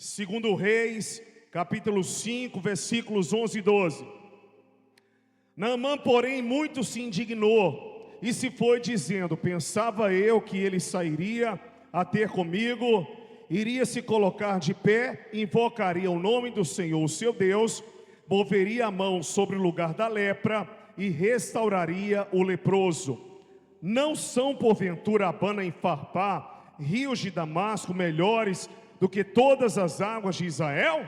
Segundo Reis, capítulo 5, versículos 11 e 12. Naamã, porém, muito se indignou e se foi dizendo: pensava eu que ele sairia a ter comigo, iria se colocar de pé, invocaria o nome do Senhor, o seu Deus, moveria a mão sobre o lugar da lepra e restauraria o leproso. Não são porventura Abana e Farpá, rios de Damasco, melhores do que todas as águas de Israel?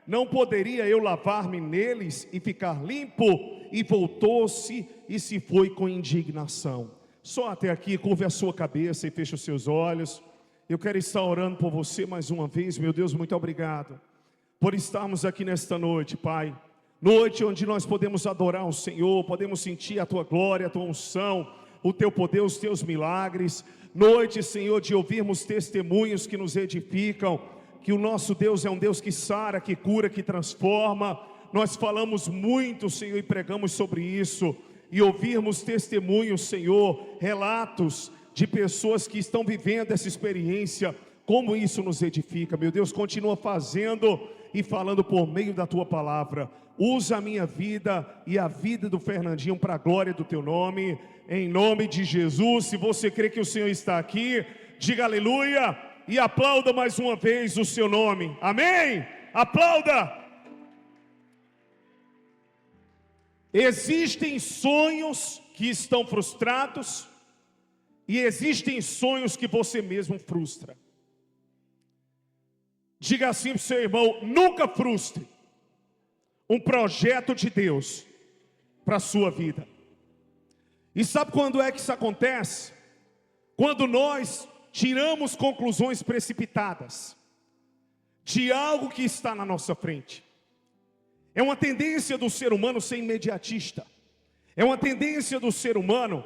Não poderia eu lavar-me neles e ficar limpo? E voltou-se e se foi com indignação. Só até aqui, curve a sua cabeça e feche os seus olhos. Eu quero estar orando por você mais uma vez. Meu Deus, muito obrigado por estarmos aqui nesta noite, Pai. Noite onde nós podemos adorar o Senhor, podemos sentir a Tua glória, a Tua unção, o Teu poder, os Teus milagres. Noite, Senhor, de ouvirmos testemunhos que nos edificam, que o nosso Deus é um Deus que sara, que cura, que transforma. Nós falamos muito, Senhor, e pregamos sobre isso, e ouvirmos testemunhos, Senhor, relatos de pessoas que estão vivendo essa experiência, como isso nos edifica. Meu Deus, continua fazendo e falando por meio da Tua palavra. Usa a minha vida e a vida do Fernandinho para a glória do Teu nome, em nome de Jesus. Se você crê que o Senhor está aqui, diga aleluia e aplauda mais uma vez o Seu nome. Amém? Aplauda! Existem sonhos que estão frustrados e existem sonhos que você mesmo frustra. Diga assim para o seu irmão: nunca frustre um projeto de Deus para a sua vida. E sabe quando é que isso acontece? Quando nós tiramos conclusões precipitadas de algo que está na nossa frente. É uma tendência do ser humano ser imediatista. É uma tendência do ser humano,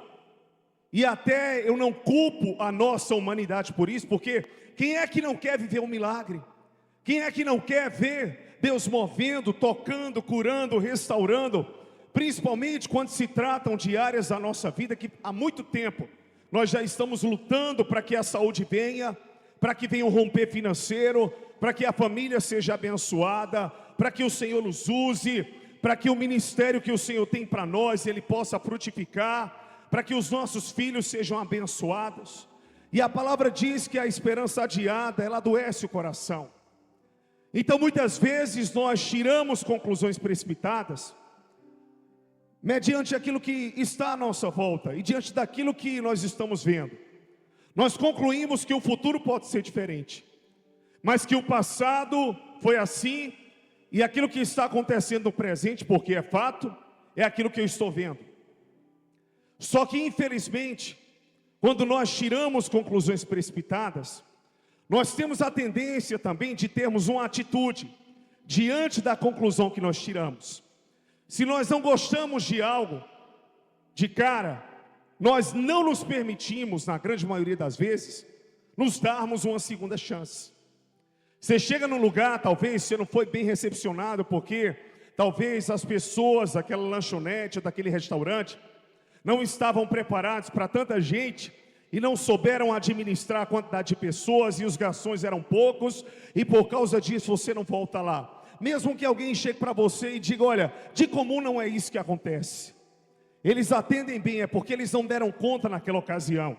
e até eu não culpo a nossa humanidade por isso, porque quem é que não quer viver um milagre? Quem é que não quer ver Deus movendo, tocando, curando, restaurando? Principalmente quando se tratam de áreas da nossa vida que há muito tempo nós já estamos lutando para que a saúde venha, para que venha um romper financeiro, para que a família seja abençoada, para que o Senhor nos use, para que o ministério que o Senhor tem para nós, ele possa frutificar, para que os nossos filhos sejam abençoados. E a palavra diz que a esperança adiada, ela adoece o coração. Então muitas vezes nós tiramos conclusões precipitadas, mediante aquilo que está à nossa volta, e diante daquilo que nós estamos vendo. Nós concluímos que o futuro pode ser diferente, mas que o passado foi assim, e aquilo que está acontecendo no presente, porque é fato, é aquilo que eu estou vendo. Só que infelizmente, quando nós tiramos conclusões precipitadas, nós temos a tendência também de termos uma atitude diante da conclusão que nós tiramos. Se nós não gostamos de algo, de cara, nós não nos permitimos, na grande maioria das vezes, nos darmos uma segunda chance. Você chega num lugar, talvez você não foi bem recepcionado, porque talvez as pessoas daquela lanchonete, daquele restaurante, não estavam preparados para tanta gente e não souberam administrar a quantidade de pessoas, e os garçons eram poucos, e por causa disso você não volta lá. Mesmo que alguém chegue para você e diga: olha, de comum não é isso que acontece. Eles atendem bem, é porque eles não deram conta naquela ocasião.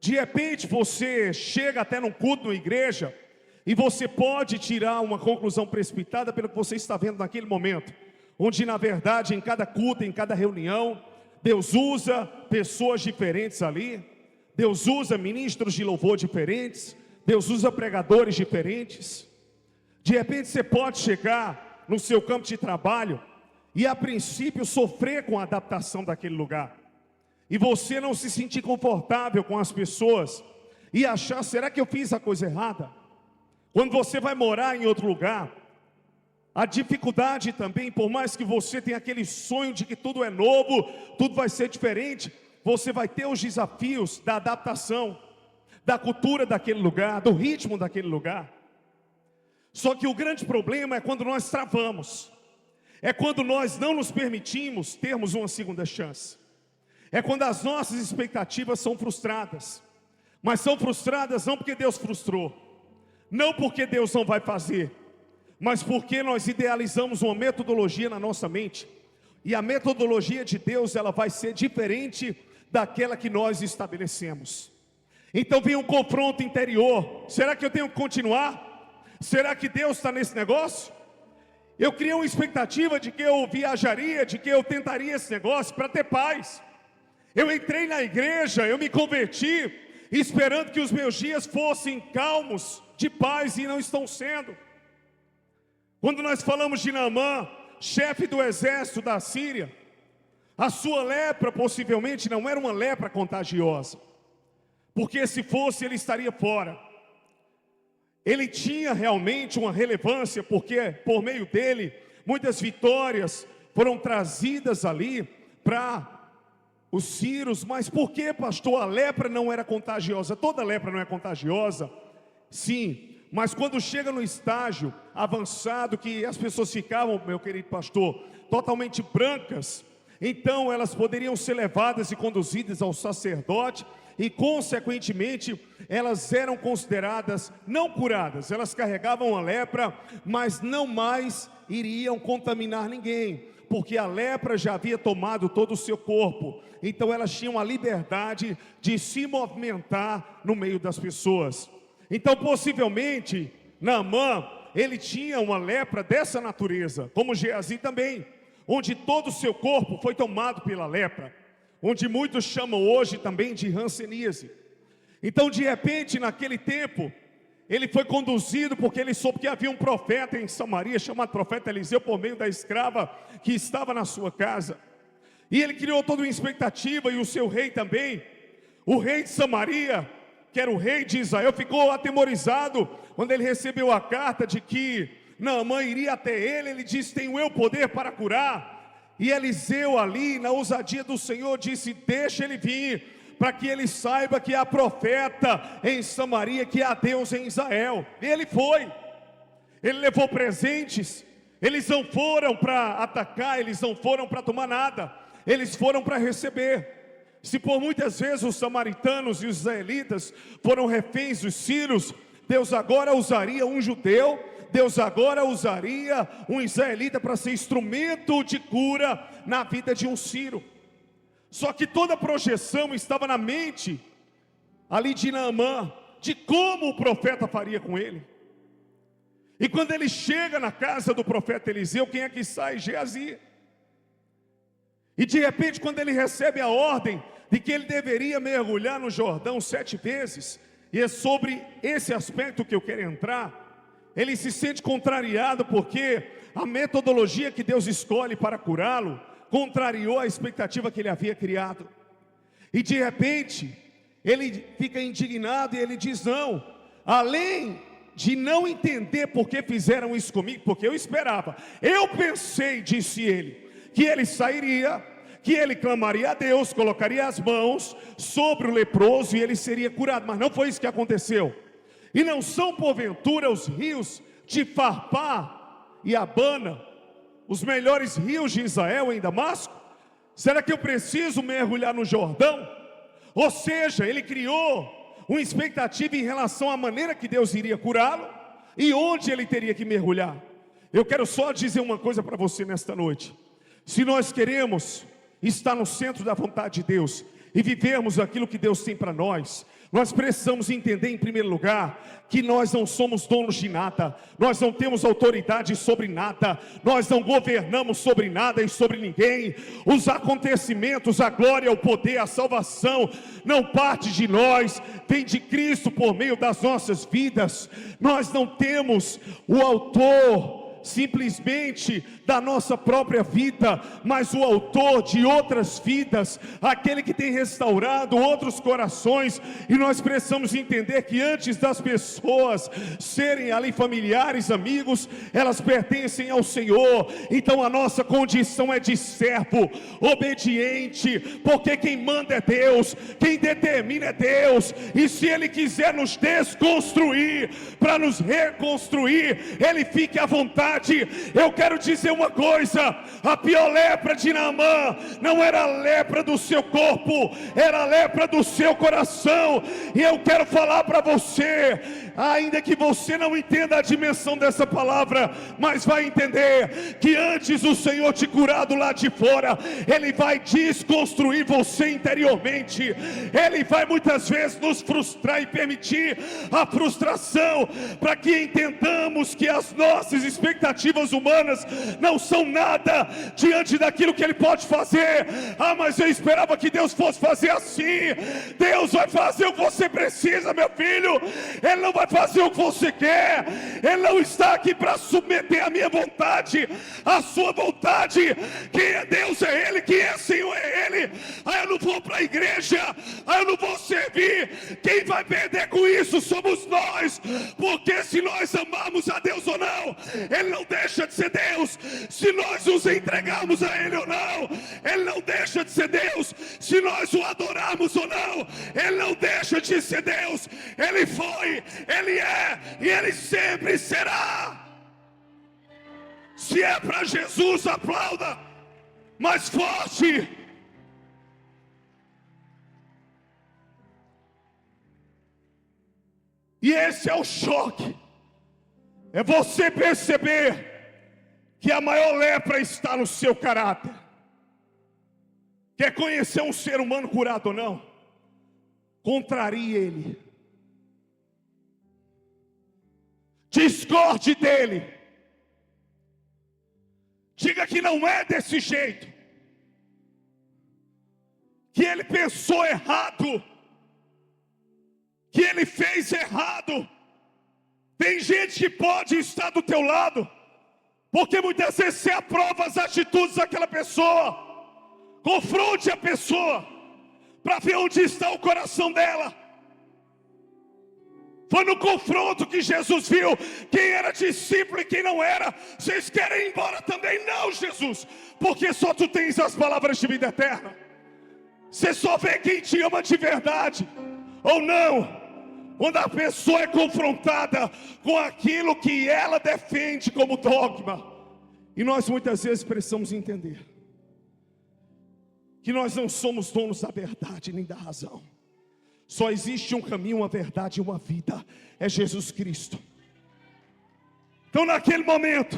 De repente você chega até num culto na igreja, e você pode tirar uma conclusão precipitada pelo que você está vendo naquele momento, onde na verdade em cada culto, em cada reunião, Deus usa pessoas diferentes ali, Deus usa ministros de louvor diferentes, Deus usa pregadores diferentes. De repente você pode chegar no seu campo de trabalho e a princípio sofrer com a adaptação daquele lugar, e você não se sentir confortável com as pessoas e achar: será que eu fiz a coisa errada? Quando você vai morar em outro lugar, a dificuldade também, por mais que você tenha aquele sonho de que tudo é novo, tudo vai ser diferente, você vai ter os desafios da adaptação, da cultura daquele lugar, do ritmo daquele lugar. Só que o grande problema é quando nós travamos, é quando nós não nos permitimos termos uma segunda chance, é quando as nossas expectativas são frustradas, mas são frustradas não porque Deus frustrou, Não porque Deus não vai fazer, mas porque nós idealizamos uma metodologia na nossa mente. E a metodologia de Deus, ela vai ser diferente daquela que nós estabelecemos. Então vem um confronto interior. Será que eu tenho que continuar? Será que Deus está nesse negócio? Eu criei uma expectativa de que eu viajaria, de que eu tentaria esse negócio para ter paz. Eu entrei na igreja, eu me converti, esperando que os meus dias fossem calmos, de paz, e não estão sendo. Quando nós falamos de Naamã, chefe do exército da Síria, a sua lepra possivelmente não era uma lepra contagiosa, porque se fosse ele estaria fora. Ele tinha realmente uma relevância, porque por meio dele muitas vitórias foram trazidas ali para os sírios. Mas por que, pastor, a lepra não era contagiosa? Toda lepra não é contagiosa? Sim, mas quando chega no estágio avançado, que as pessoas ficavam, meu querido pastor, totalmente brancas, então elas poderiam ser levadas e conduzidas ao sacerdote, e consequentemente elas eram consideradas não curadas. Elas carregavam a lepra, mas não mais iriam contaminar ninguém, porque a lepra já havia tomado todo o seu corpo. Então elas tinham a liberdade de se movimentar no meio das pessoas. Então possivelmente Naamã, ele tinha uma lepra dessa natureza, como Geazi também, onde todo o seu corpo foi tomado pela lepra, onde muitos chamam hoje também de hanseníase. Então de repente naquele tempo, ele foi conduzido, porque ele soube que havia um profeta em Samaria, chamado profeta Eliseu, por meio da escrava que estava na sua casa. E ele criou toda uma expectativa, e o seu rei também. O rei de Samaria, que era o rei de Israel, ficou atemorizado quando ele recebeu a carta de que Naamã iria até ele. Ele disse: tenho eu poder para curar? E Eliseu ali, na ousadia do Senhor, disse: deixa ele vir, para que ele saiba que há profeta em Samaria, que há Deus em Israel. E ele foi. Ele levou presentes. Eles não foram para atacar, eles não foram para tomar nada, eles foram para receber. Se por muitas vezes os samaritanos e os israelitas foram reféns dos sírios, Deus agora usaria um judeu, Deus agora usaria um israelita para ser instrumento de cura na vida de um sírio. Só que toda a projeção estava na mente ali de Naamã, de como o profeta faria com ele. E quando ele chega na casa do profeta Eliseu, quem é que sai? Geazi. E de repente, quando ele recebe a ordem de que ele deveria mergulhar no Jordão 7 vezes, e é sobre esse aspecto que eu quero entrar, ele se sente contrariado, porque a metodologia que Deus escolhe para curá-lo contrariou a expectativa que ele havia criado. E de repente, ele fica indignado e ele diz: não, além de não entender por que fizeram isso comigo, porque eu esperava, eu pensei, disse ele, que ele sairia, que ele clamaria a Deus, colocaria as mãos sobre o leproso e ele seria curado. Mas não foi isso que aconteceu. E não são porventura os rios de Farpá e Abana os melhores rios de Israel em Damasco? Será que eu preciso mergulhar no Jordão? Ou seja, ele criou uma expectativa em relação à maneira que Deus iria curá-lo e onde ele teria que mergulhar. Eu quero só dizer uma coisa para você nesta noite. Se nós queremos estar no centro da vontade de Deus e vivermos aquilo que Deus tem para nós, nós precisamos entender, em primeiro lugar, que nós não somos donos de nada, nós não temos autoridade sobre nada, nós não governamos sobre nada e sobre ninguém. Os acontecimentos, a glória, o poder, a salvação não parte de nós, vem de Cristo por meio das nossas vidas. Nós não temos o autor simplesmente da nossa própria vida, mas o autor de outras vidas, aquele que tem restaurado outros corações. E nós precisamos entender que antes das pessoas serem ali familiares, amigos, elas pertencem ao Senhor. Então a nossa condição é de servo, obediente, porque quem manda é Deus, quem determina é Deus. E se Ele quiser nos desconstruir para nos reconstruir, Ele fique à vontade. vontade. Eu quero dizer uma coisa: a pior lepra de Naamã não era a lepra do seu corpo, era a lepra do seu coração. E eu quero falar para você, ainda que você não entenda a dimensão dessa palavra, mas vai entender que antes o Senhor te curar do lado de fora, Ele vai desconstruir você interiormente. Ele vai muitas vezes nos frustrar e permitir a frustração, para que entendamos que as nossas expectativas humanas não são nada diante daquilo que Ele pode fazer. Ah, mas eu esperava que Deus fosse fazer assim. Deus vai fazer o que você precisa, meu filho. Ele não vai fazer o que você quer. Ele não está aqui para submeter a minha vontade, a sua vontade. Quem é Deus é Ele, quem é Senhor é Ele. Ah, eu não vou para a igreja, ah, eu não vou servir. Quem vai perder com isso somos nós, porque se nós amarmos a Deus ou não, Ele não deixa de ser Deus. Se nós nos entregarmos a Ele ou não, Ele não deixa de ser Deus. Se nós o adorarmos ou não, Ele não deixa de ser Deus. Ele foi, Ele é e Ele sempre será. Se é para Jesus, aplauda mais forte. E esse é o choque. É você perceber que a maior lepra está no seu caráter. Quer conhecer um ser humano curado ou não? Contrarie ele. Discorde dele. Diga que não é desse jeito, que ele pensou errado, que ele fez errado. Tem gente que pode estar do teu lado, porque muitas vezes você aprova as atitudes daquela pessoa. Confronte a pessoa para ver onde está o coração dela. Foi no confronto que Jesus viu quem era discípulo e quem não era. Vocês querem ir embora também? Não, Jesus, porque só tu tens as palavras de vida eterna. Você só vê quem te ama de verdade ou não quando a pessoa é confrontada com aquilo que ela defende como dogma. E nós muitas vezes precisamos entender que nós não somos donos da verdade nem da razão. Só existe um caminho, uma verdade e uma vida, é Jesus Cristo. Então naquele momento,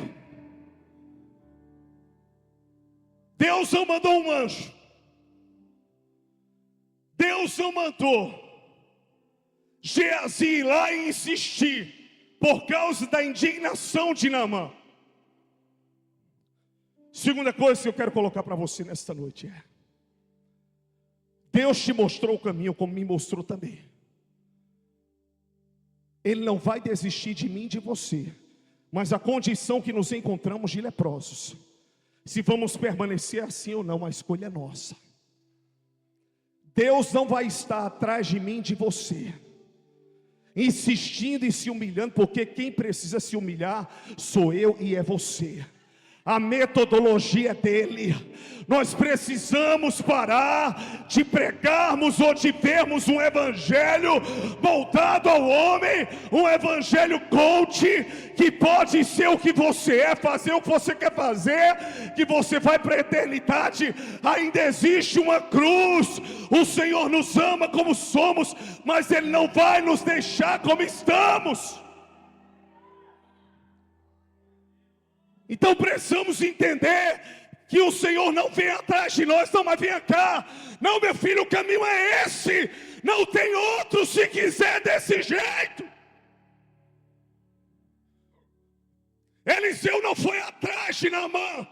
Deus não mandou um anjo, Deus não mandou Geazi ir lá e insistir por causa da indignação de Naamã. Segunda coisa que eu quero colocar para você nesta noite é: Deus te mostrou o caminho, como me mostrou também. Ele não vai desistir de mim e de você, mas a condição que nos encontramos de leprosos, se vamos permanecer assim ou não, a escolha é nossa. Deus não vai estar atrás de mim e de você, insistindo e se humilhando, porque quem precisa se humilhar sou eu e é você. A metodologia dele. Nós precisamos parar de pregarmos ou de vermos um evangelho voltado ao homem, um evangelho coach, que pode ser o que você é, fazer o que você quer fazer, que você vai para a eternidade. Ainda existe uma cruz. O Senhor nos ama como somos, mas Ele não vai nos deixar como estamos. Então precisamos entender que o Senhor não vem atrás de nós, não, mas vem cá. Não, meu filho, o caminho é esse, não tem outro se quiser desse jeito. Eliseu não foi atrás de Naamã,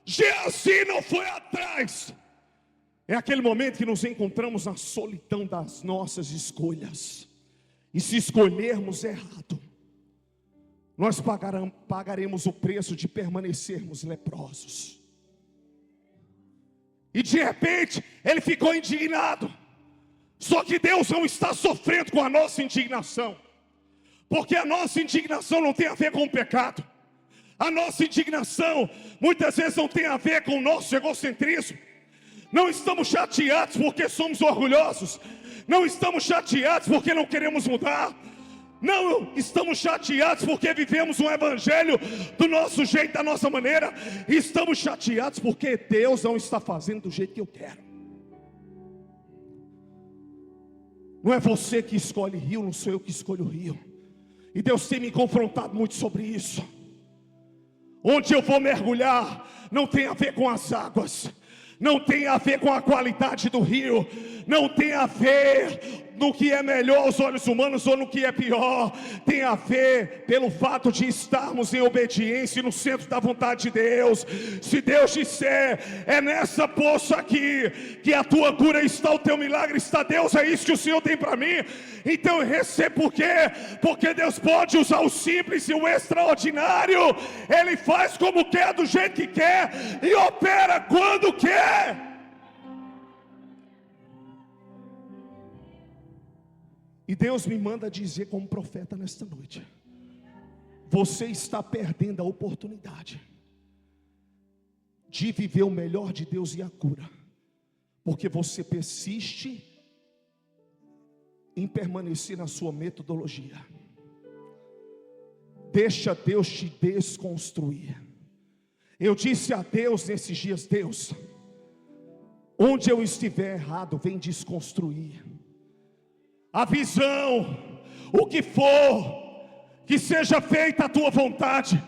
Geazi não foi atrás. É aquele momento que nos encontramos na solidão das nossas escolhas. E se escolhermos errado, nós pagaremos o preço de permanecermos leprosos. E de repente, ele ficou indignado. Só que Deus não está sofrendo com a nossa indignação, porque a nossa indignação não tem a ver com o pecado. A nossa indignação muitas vezes não tem a ver com o nosso egocentrismo. Não estamos chateados porque somos orgulhosos. Não estamos chateados porque não queremos mudar. Não estamos chateados porque vivemos um evangelho do nosso jeito, da nossa maneira. Estamos chateados porque Deus não está fazendo do jeito que eu quero. Não é você que escolhe rio, não sou eu que escolho o rio. E Deus tem me confrontado muito sobre isso. Onde eu vou mergulhar não tem a ver com as águas, não tem a ver com a qualidade do rio, não tem a ver no que é melhor aos olhos humanos ou no que é pior. Tem a ver pelo fato de estarmos em obediência no centro da vontade de Deus. Se Deus disser, é nessa poça aqui que a tua cura está, o teu milagre está, Deus, é isso que o Senhor tem para mim, então eu recebo. Por quê? Porque Deus pode usar o simples e o extraordinário. Ele faz como quer, do jeito que quer, e opera quando quer. E Deus me manda dizer como profeta nesta noite: você está perdendo a oportunidade de viver o melhor de Deus e a cura, porque você persiste em permanecer na sua metodologia. Deixa Deus te desconstruir. Eu disse a Deus nesses dias: Deus, onde eu estiver errado, vem desconstruir a visão, o que for, que seja feita a tua vontade.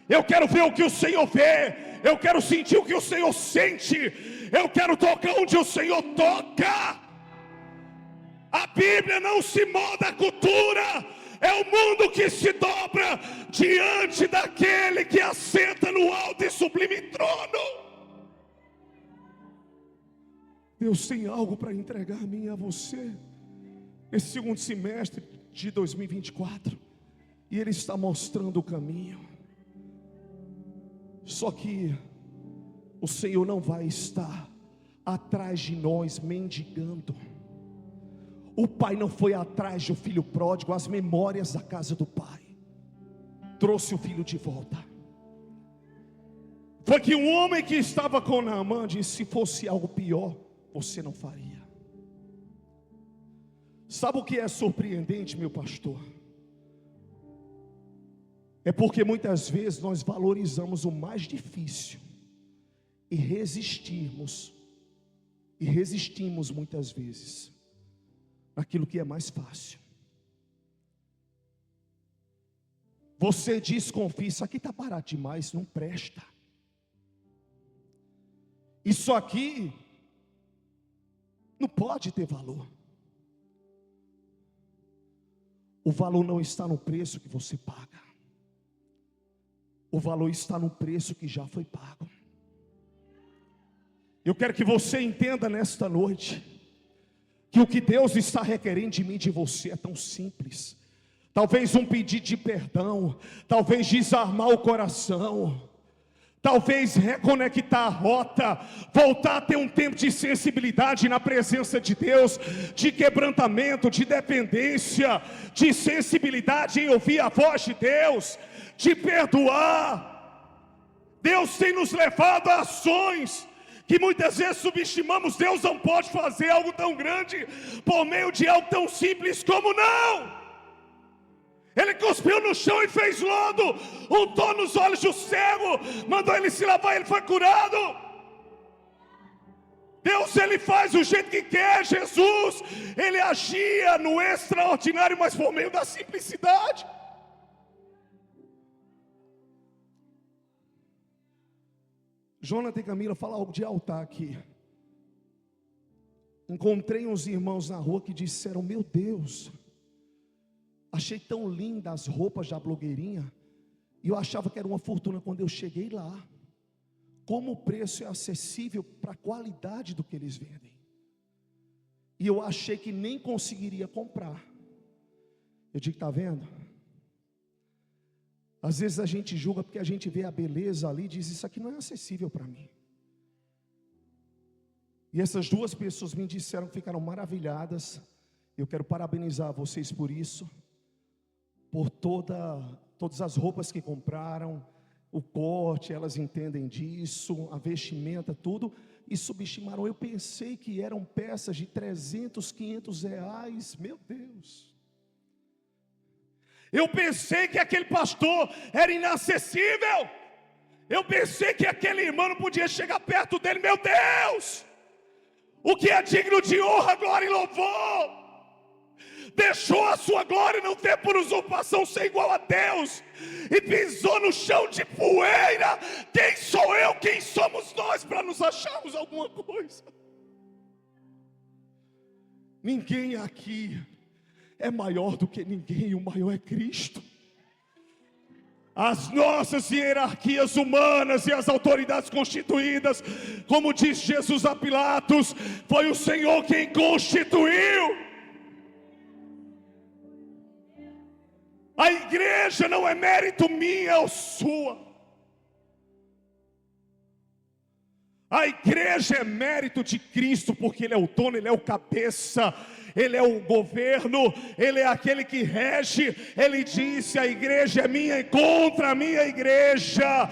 Eu quero ver o que o Senhor vê, eu quero sentir o que o Senhor sente, eu quero tocar onde o Senhor toca. A Bíblia não se molda à cultura, é o mundo que se dobra diante daquele que assenta no alto e sublime trono. Deus tem algo para entregar a mim e a você esse segundo semestre de 2024, e Ele está mostrando o caminho. Só que o Senhor não vai estar atrás de nós mendigando. O pai não foi atrás do filho pródigo, as memórias da casa do pai trouxe o filho de volta. Foi que um homem que estava com Naamã disse: se fosse algo pior, você não faria. Sabe o que é surpreendente, meu pastor? É porque muitas vezes nós valorizamos o mais difícil e resistimos muitas vezes naquilo que é mais fácil. Você desconfia: isso aqui está barato demais, não presta. Isso aqui não pode ter valor. O valor não está no preço que você paga. O valor está no preço que já foi pago. Eu quero que você entenda nesta noite que o que Deus está requerendo de mim e de você é tão simples. Talvez um pedido de perdão, talvez desarmar o coração, talvez reconectar a rota, voltar a ter um tempo de sensibilidade na presença de Deus, de quebrantamento, de dependência, de sensibilidade em ouvir a voz de Deus, de perdoar. Deus tem nos levado a ações que muitas vezes subestimamos. Deus não pode fazer algo tão grande por meio de algo tão simples como não. Ele cuspiu no chão e fez lodo, untou nos olhos do cego, mandou ele se lavar e ele foi curado. Deus, Ele faz do jeito que quer. Jesus, Ele agia no extraordinário, mas por meio da simplicidade. Jonathan e Camila, fala algo de altar aqui. Encontrei uns irmãos na rua que disseram: meu Deus, achei tão lindas as roupas da blogueirinha, e eu achava que era uma fortuna. Quando eu cheguei lá, como o preço é acessível para a qualidade do que eles vendem, e eu achei que nem conseguiria comprar. Eu digo: está vendo? Às vezes a gente julga porque a gente vê a beleza ali e diz: isso aqui não é acessível para mim. E essas duas pessoas me disseram que ficaram maravilhadas. Eu quero parabenizar vocês por isso, por todas as roupas que compraram, o corte, elas entendem disso, a vestimenta, tudo, e subestimaram. Eu pensei que eram peças de 300, 500 reais, meu Deus. Eu pensei que aquele pastor era inacessível. Eu pensei que aquele irmão não podia chegar perto dele. Meu Deus! O que é digno de honra, glória e louvor, deixou a sua glória e não ter por usurpação ser igual a Deus, e pisou no chão de poeira. Quem sou eu, quem somos nós para nos acharmos alguma coisa? Ninguém aqui é maior do que ninguém, o maior é Cristo. As nossas hierarquias humanas e as autoridades constituídas, como diz Jesus a Pilatos, foi o Senhor quem constituiu. A igreja não é mérito minha ou sua. A igreja é mérito de Cristo, porque Ele é o dono, Ele é o cabeça, Ele é o governo, Ele é aquele que rege. Ele disse: a igreja é minha, e contra a minha igreja,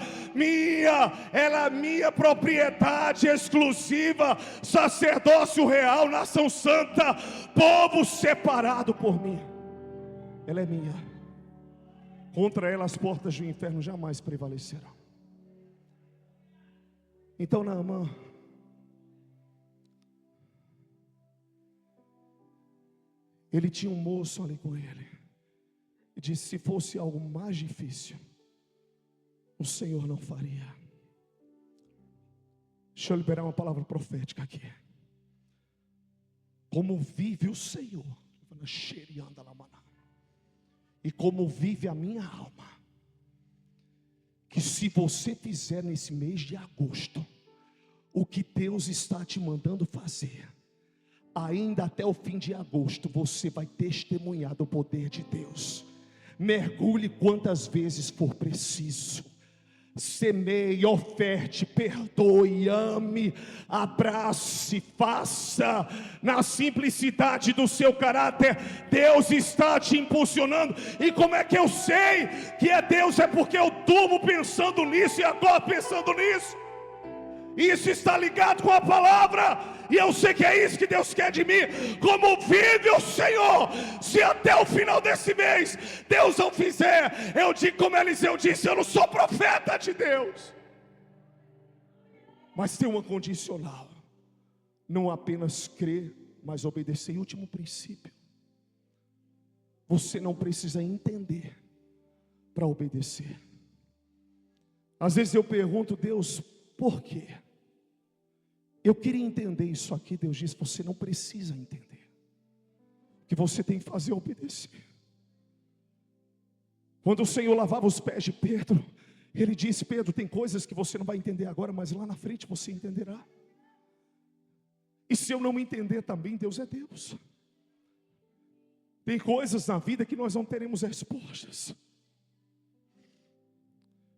ela é minha propriedade exclusiva, sacerdócio real, nação santa, povo separado por mim. Ela é minha. Contra ela as portas do inferno jamais prevalecerão. Então Naamã, ele tinha um moço ali com ele, e disse: se fosse algo mais difícil, o Senhor não faria. Deixa eu liberar uma palavra profética aqui. Como vive o Senhor, e como vive a minha alma, que se você fizer nesse mês de agosto o que Deus está te mandando fazer, ainda até o fim de agosto você vai testemunhar do poder de Deus. Mergulhe quantas vezes for preciso, semeie, oferte, perdoe, ame, abrace, faça na simplicidade do seu caráter. Deus está te impulsionando. E como é que eu sei que é Deus? É porque eu durmo pensando nisso e acordo pensando nisso. Isso está ligado com a palavra, e eu sei que é isso que Deus quer de mim. Como vive o Senhor, se até o final desse mês Deus não fizer, eu digo como Eliseu disse: eu não sou profeta de Deus. Mas tem uma condicional: não apenas crer, mas obedecer. E último princípio: você não precisa entender para obedecer. Às vezes eu pergunto: Deus, por quê? Eu queria entender isso aqui. Deus diz: você não precisa entender. O que você tem que fazer é obedecer. Quando o Senhor lavava os pés de Pedro, Ele disse: Pedro, tem coisas que você não vai entender agora, mas lá na frente você entenderá. E se eu não entender também, Deus é Deus. Tem coisas na vida que nós não teremos respostas.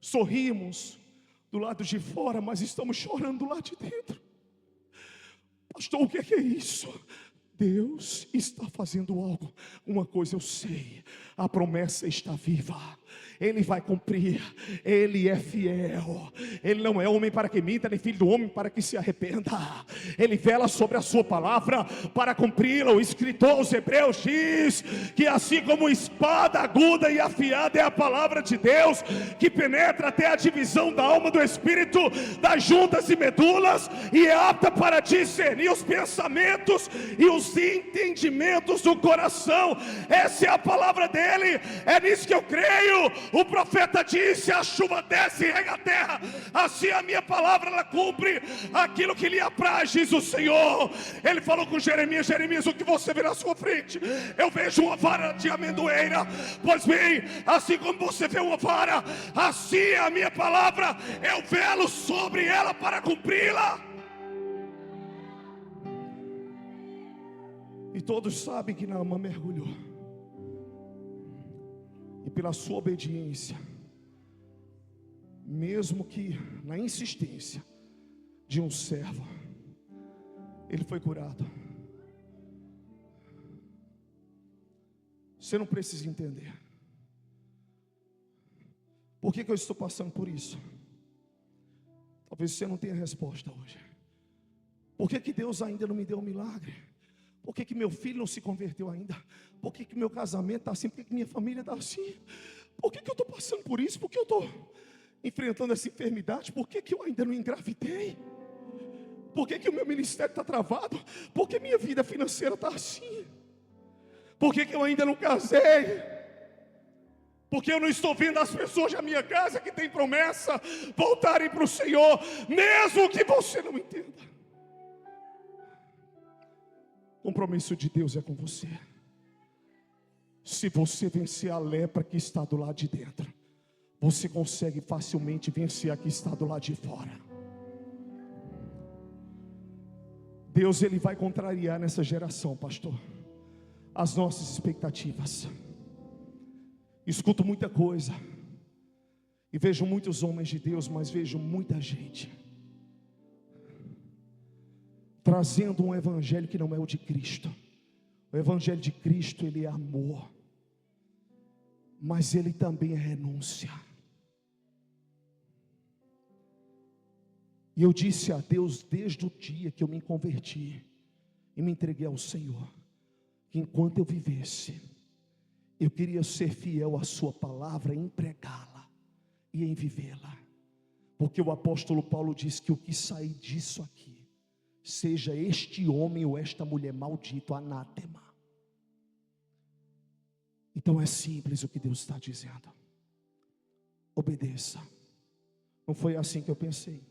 Sorrimos do lado de fora, mas estamos chorando do lado de dentro. Pastor, o que é isso? Deus está fazendo algo. Uma coisa eu sei: a promessa está viva. Ele vai cumprir. Ele é fiel. Ele não é homem para que minta, nem filho do homem para que se arrependa. Ele vela sobre a sua palavra para cumpri-la. O escritor aos Hebreus diz que assim como espada aguda e afiada é a palavra de Deus, que penetra até a divisão da alma do espírito, das juntas e medulas, e é apta para discernir os pensamentos e os entendimentos do coração. Essa é a palavra dele. É nisso que eu creio. O profeta disse: a chuva desce e rega a terra, assim a minha palavra ela cumpre aquilo que lhe apraz, diz o Senhor. Ele falou com Jeremias: Jeremias, o que você vê na sua frente? Eu vejo uma vara de amendoeira. Pois bem, assim como você vê uma vara, assim é a minha palavra, eu velo sobre ela para cumpri-la. E todos sabem que Naamã mergulhou, e pela sua obediência, mesmo que na insistência de um servo, ele foi curado. Você não precisa entender por que eu estou passando por isso. Talvez você não tenha resposta hoje. Por que Deus ainda não me deu um milagre? Por que meu filho não se converteu ainda? Por que meu casamento está assim? Por que minha família está assim? Por que eu estou passando por isso? Por que eu estou enfrentando essa enfermidade? Por que eu ainda não engravidei? Por que o meu ministério está travado? Por que minha vida financeira está assim? Por que eu ainda não casei? Porque eu não estou vendo as pessoas da minha casa que têm promessa voltarem para o Senhor, mesmo que você não entenda. O compromisso de Deus é com você. Se você vencer a lepra que está do lado de dentro, você consegue facilmente vencer a que está do lado de fora. Deus, Ele vai contrariar nessa geração, pastor, as nossas expectativas. Escuto muita coisa e vejo muitos homens de Deus, mas vejo muita gente trazendo um evangelho que não é o de Cristo. O evangelho de Cristo, ele é amor, mas ele também é renúncia. E eu disse a Deus desde o dia que eu me converti e me entreguei ao Senhor, que enquanto eu vivesse, eu queria ser fiel à sua palavra, em pregá-la e em vivê-la. Porque o apóstolo Paulo diz que o que sair disso aqui, seja este homem ou esta mulher maldito, anátema. Então é simples o que Deus está dizendo. Obedeça. Não foi assim que eu pensei.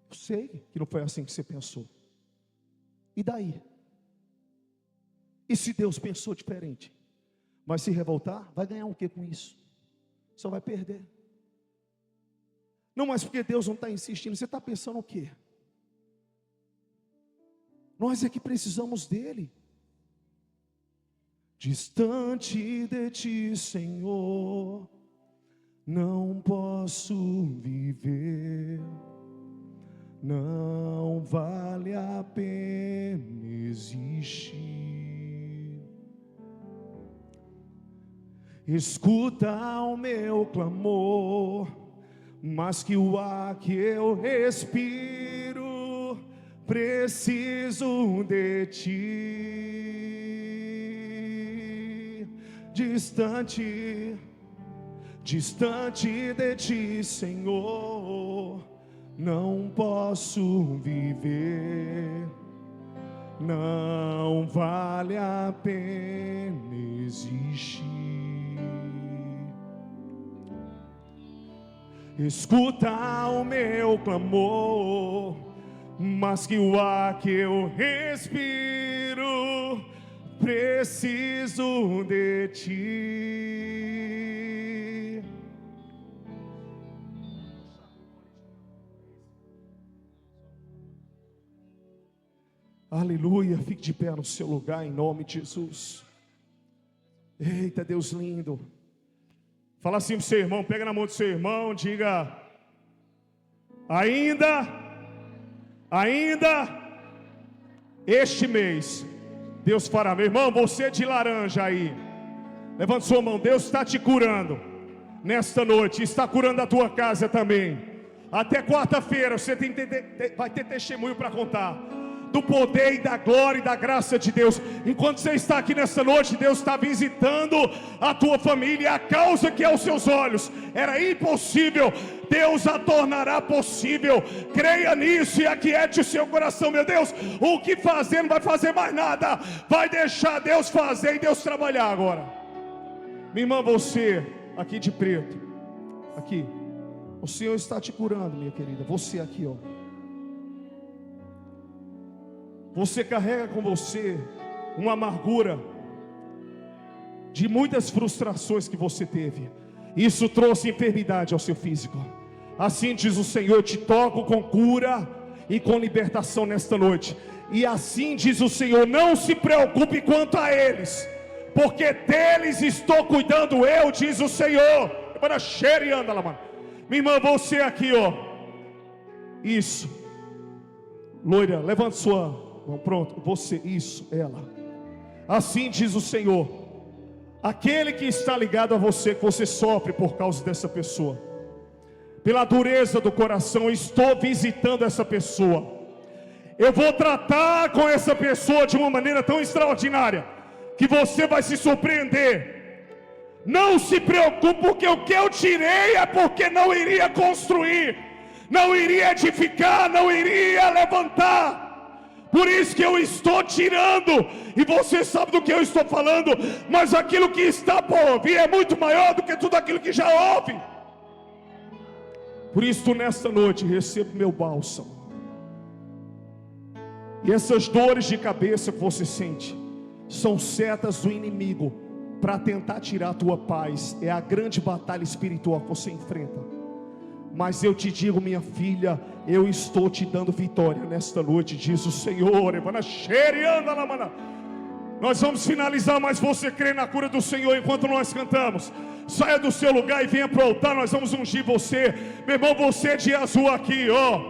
Eu sei que não foi assim que você pensou. E daí? E se Deus pensou diferente? Vai se revoltar? Vai ganhar o que com isso? Só vai perder. Não, mas porque Deus não está insistindo. Você está pensando o quê? Nós é que precisamos dEle. Distante de Ti, Senhor, não posso viver. Não vale a pena existir. Escuta o meu clamor, mas que o ar que eu respiro, preciso de Ti. Distante de Ti, Senhor, não posso viver. Não vale a pena existir. Escuta o meu clamor, mas que o ar que eu respiro, preciso de Ti. Aleluia, fique de pé no seu lugar em nome de Jesus. Eita, Deus lindo. Fala assim para o seu irmão, pega na mão do seu irmão, diga: ainda este mês Deus fará. Meu irmão, você de laranja aí, levanta sua mão. Deus está te curando nesta noite, está curando a tua casa também. Até quarta-feira você vai ter testemunho para contar do poder e da glória e da graça de Deus. Enquanto você está aqui nessa noite, Deus está visitando a tua família. A causa que aos seus olhos era impossível, Deus a tornará possível. Creia nisso e aquiete o seu coração. Meu Deus, o que fazer? Não vai fazer mais nada, vai deixar Deus fazer e Deus trabalhar agora. Minha irmã, você aqui de preto, aqui, o Senhor está te curando, minha querida. Você aqui, ó, você carrega com você uma amargura de muitas frustrações que você teve. Isso trouxe enfermidade ao seu físico. Assim diz o Senhor: eu te toco com cura e com libertação nesta noite. E assim diz o Senhor: não se preocupe quanto a eles, porque deles estou cuidando eu, diz o Senhor. Para cheira e anda lá, mano. Minha irmã, você aqui, ó. Isso. Loira, levanta sua. Pronto, você, isso, ela. Assim diz o Senhor: aquele que está ligado a você, que você sofre por causa dessa pessoa, pela dureza do coração, eu estou visitando essa pessoa. Eu vou tratar com essa pessoa de uma maneira tão extraordinária que você vai se surpreender. Não se preocupe, porque o que eu tirei é porque não iria construir, não iria edificar, não iria levantar. Por isso que eu estou tirando, e você sabe do que eu estou falando, mas aquilo que está por vir é muito maior do que tudo aquilo que já houve. Por isso, nesta noite, receba meu bálsamo. E essas dores de cabeça que você sente são setas do inimigo para tentar tirar a tua paz. É a grande batalha espiritual que você enfrenta. Mas eu te digo, minha filha, eu estou te dando vitória nesta noite, diz o Senhor. Nós vamos finalizar, mas você crê na cura do Senhor enquanto nós cantamos. Saia do seu lugar e venha para o altar, nós vamos ungir você. Meu irmão, você de azul aqui, ó.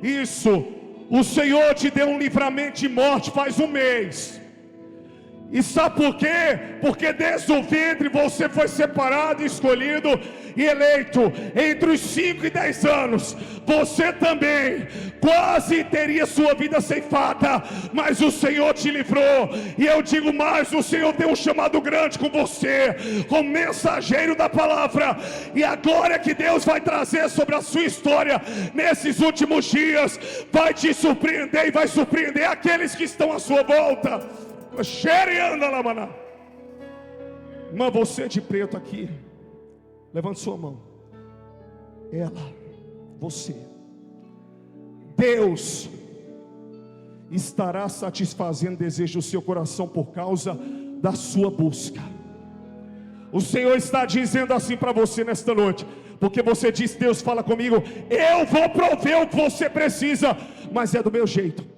Isso. O Senhor te deu um livramento de morte faz um mês. E sabe por quê? Porque desde o ventre você foi separado, escolhido e eleito. Entre os 5 e 10 anos você também quase teria sua vida ceifada, mas o Senhor te livrou. E eu digo mais, o Senhor tem um chamado grande com você, como mensageiro da palavra. E agora que Deus vai trazer sobre a sua história nesses últimos dias, vai te surpreender e vai surpreender aqueles que estão à sua volta. Irmã, você de preto aqui, levante sua mão. Ela, você, Deus estará satisfazendo o desejo do seu coração por causa da sua busca. O Senhor está dizendo assim para você nesta noite, porque você diz: Deus fala comigo, eu vou prover o que você precisa, mas é do meu jeito.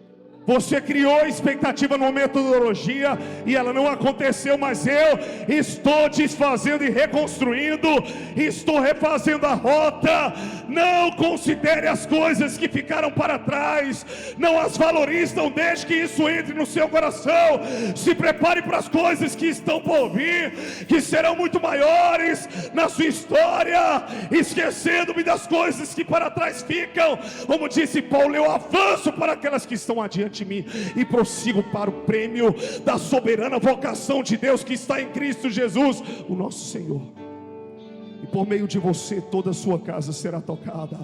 Você criou expectativa numa metodologia e ela não aconteceu, mas eu estou desfazendo e reconstruindo, estou refazendo a rota. Não considere as coisas que ficaram para trás, não as valorize, não deixe que isso entre no seu coração. Se prepare para as coisas que estão por vir, que serão muito maiores na sua história, esquecendo-me das coisas que para trás ficam. Como disse Paulo, eu avanço para aquelas que estão adiante de mim e prossigo para o prêmio da soberana vocação de Deus que está em Cristo Jesus, o nosso Senhor. E por meio de você toda a sua casa será tocada.